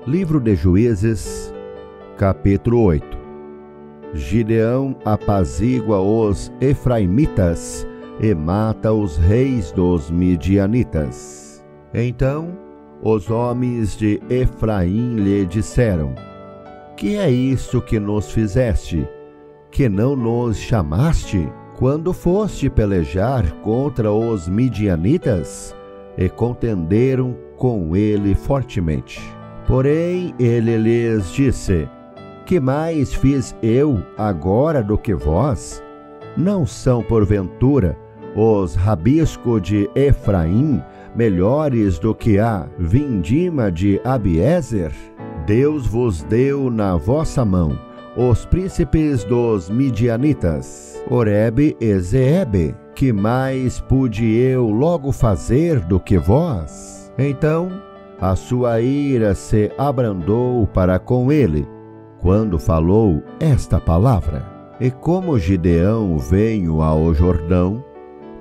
Livro de Juízes, capítulo 8. Gideão apazigua os efraimitas e mata os reis dos midianitas. Então os homens de Efraim lhe disseram: Que é isso que nos fizeste? Que não nos chamaste quando foste pelejar contra os midianitas? E contenderam com ele fortemente. Porém ele lhes disse: Que mais fiz eu agora do que vós? Não são porventura os rabiscos de Efraim melhores do que a vindima de Abiezer? Deus vos deu na vossa mão os príncipes dos midianitas, Oreb e Zeebe. Que mais pude eu logo fazer do que vós? Então a sua ira se abrandou para com ele, quando falou esta palavra. E como Gideão veio ao Jordão,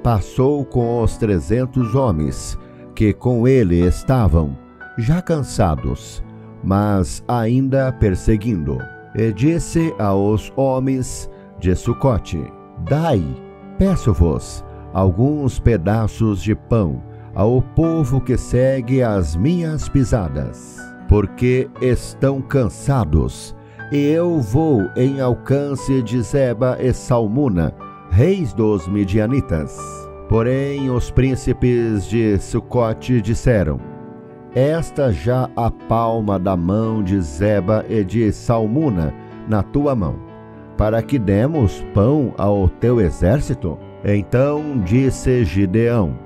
passou com os 300 homens que com ele estavam, já cansados, mas ainda perseguindo. E disse aos homens de Sucote: Dai, peço-vos, alguns pedaços de pão ao povo que segue as minhas pisadas, porque estão cansados, e eu vou em alcance de Zeba e Salmuna, reis dos midianitas. Porém os príncipes de Sucote disseram: Esta já a palma da mão de Zeba e de Salmuna na tua mão, para que demos pão ao teu exército? Então disse Gideão: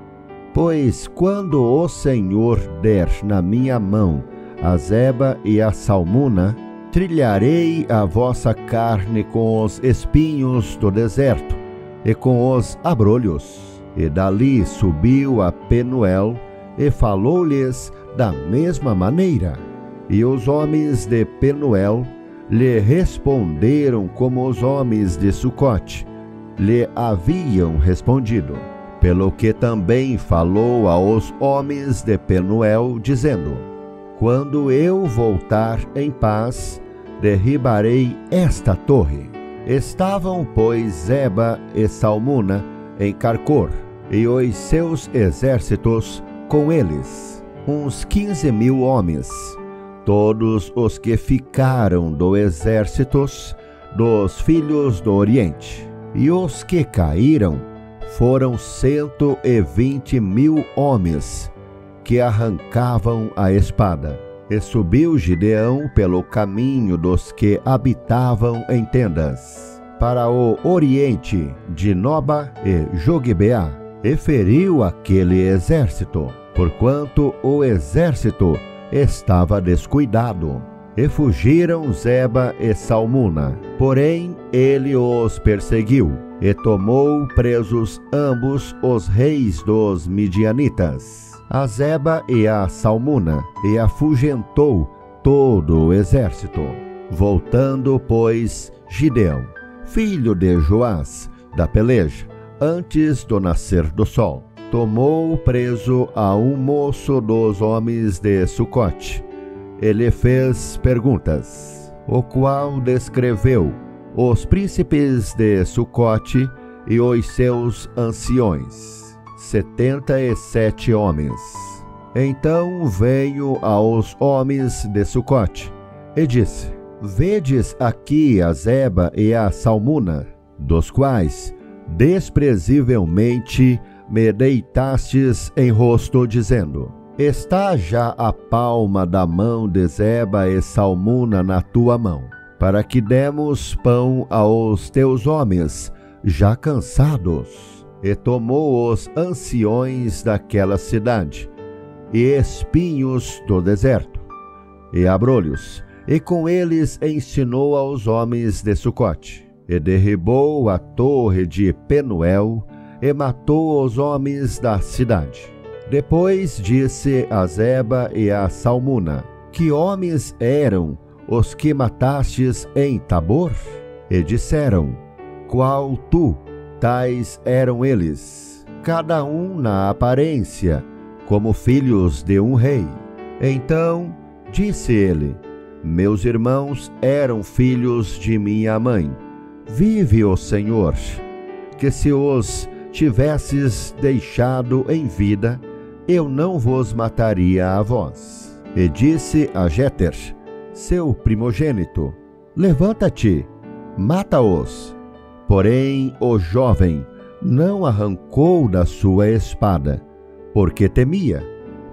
Pois quando o Senhor der na minha mão a Zeba e a Salmuna, trilharei a vossa carne com os espinhos do deserto e com os abrolhos. E dali subiu a Penuel e falou-lhes da mesma maneira. E os homens de Penuel lhe responderam como os homens de Sucote lhe haviam respondido. Pelo que também falou aos homens de Penuel, dizendo: Quando eu voltar em paz, derribarei esta torre. Estavam, pois, Zeba e Salmuna em Carcor, e os seus exércitos com eles, uns 15.000 homens, todos os que ficaram do exércitos dos filhos do Oriente. E os que caíram foram 120.000 homens, que arrancavam a espada. E subiu Gideão pelo caminho dos que habitavam em tendas, para o oriente de Noba e Jogbeá, e feriu aquele exército, porquanto o exército estava descuidado. E fugiram Zeba e Salmuna, porém ele os perseguiu, e tomou presos ambos os reis dos midianitas, a Zeba e a Salmuna, e afugentou todo o exército. Voltando, pois, Gideão, filho de Joás, da peleja, antes do nascer do sol, tomou preso a um moço dos homens de Sucote. Ele fez perguntas, o qual descreveu os príncipes de Sucote e os seus anciões, 77 homens. Então veio aos homens de Sucote e disse: Vedes aqui a Zeba e a Salmuna, dos quais desprezivelmente me deitastes em rosto, dizendo: Está já a palma da mão de Zeba e Salmuna na tua mão, para que demos pão aos teus homens, já cansados. E tomou os anciões daquela cidade, e espinhos do deserto, e abrolhos, e com eles ensinou aos homens de Sucote, e derribou a torre de Penuel, e matou os homens da cidade. Depois disse a Zeba e a Salmuna: Que homens eram os que matastes em Tabor? E disseram: Qual tu? Tais eram eles, cada um na aparência, como filhos de um rei. Então Disse ele: meus irmãos eram filhos de minha mãe. Vive o Senhor, que se os tivesses deixado em vida, eu não vos mataria a vós. E disse a Jéter, seu primogênito: levanta-te, mata-os. Porém o jovem não arrancou da sua espada, porque temia,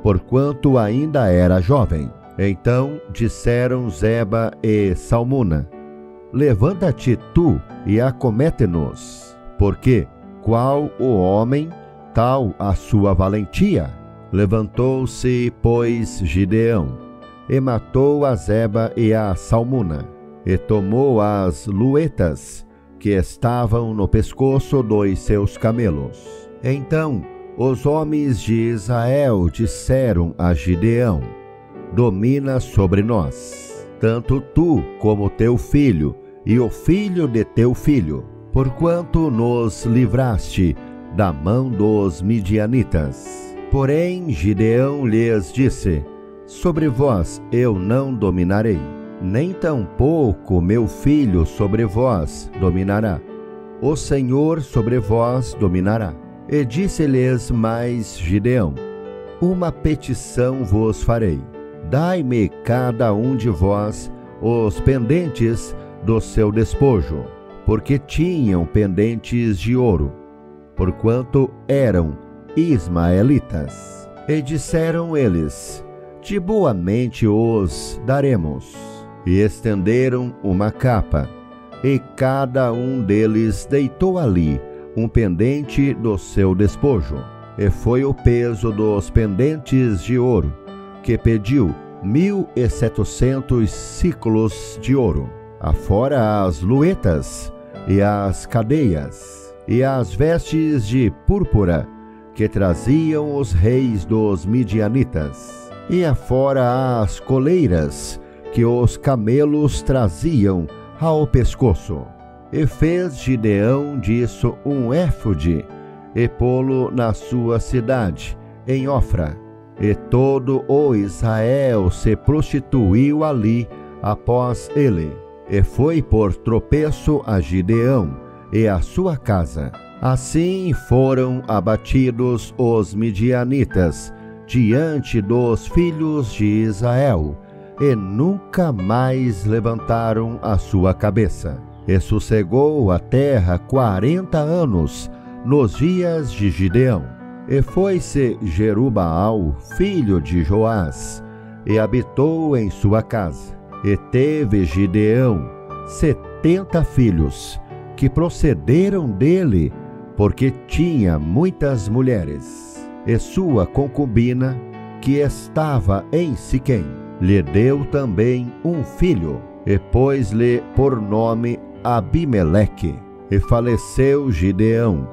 porquanto ainda era jovem. Então disseram Zeba e Salmuna: levanta-te tu e acomete-nos, porque qual o homem, tal a sua valentia. Levantou-se, pois, Gideão, e matou a Zeba e a Salmuna, e tomou as luetas que estavam no pescoço dos seus camelos. Então os homens de Israel disseram a Gideão: domina sobre nós, tanto tu como teu filho e o filho de teu filho, porquanto nos livraste da mão dos midianitas. Porém Gideão lhes disse: sobre vós eu não dominarei, nem tampouco meu filho sobre vós dominará. O Senhor sobre vós dominará. E disse-lhes mais Gideão: uma petição vos farei. Dai-me cada um de vós os pendentes do seu despojo, porque tinham pendentes de ouro, porquanto eram ismaelitas. E disseram eles: de boa mente os daremos. E estenderam uma capa, e cada um deles deitou ali um pendente do seu despojo. E foi o peso dos pendentes de ouro, que pediu 1.700 siclos de ouro, afora as luetas, e as cadeias, e as vestes de púrpura, que traziam os reis dos midianitas, e afora as coleiras, que os camelos traziam ao pescoço. E fez Gideão disso um éfode, e pô-lo na sua cidade, em Ofra. E todo o Israel se prostituiu ali após ele, e foi por tropeço a Gideão e a sua casa. Assim foram abatidos os midianitas diante dos filhos de Israel, e nunca mais levantaram a sua cabeça. E sossegou a terra 40 anos, nos dias de Gideão. E foi-se Jerubaal, filho de Joás, e habitou em sua casa. E teve Gideão 70 filhos, que procederam dele, porque tinha muitas mulheres. E sua concubina, que estava em Siquém, lhe deu também um filho, e pôs-lhe por nome Abimeleque. E faleceu Gideão,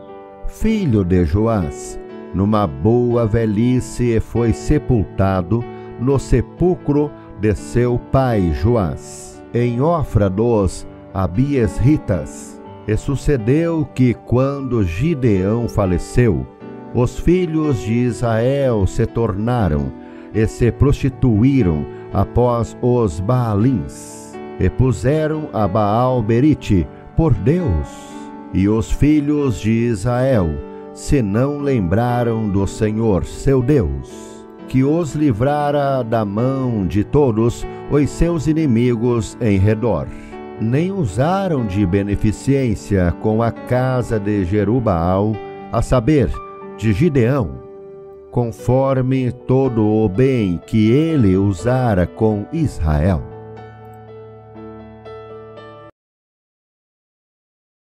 filho de Joás, numa boa velhice, e foi sepultado no sepulcro de seu pai Joás, em Ofra dos Abiesritas. E sucedeu que, quando Gideão faleceu, os filhos de Israel se tornaram e se prostituíram após os Baalins, e puseram a Baal-Berite por Deus. E os filhos de Israel se não lembraram do Senhor seu Deus, que os livrara da mão de todos os seus inimigos em redor. Nem usaram de beneficência com a casa de Jerubaal, a saber, de Gideão, conforme todo o bem que ele usara com Israel.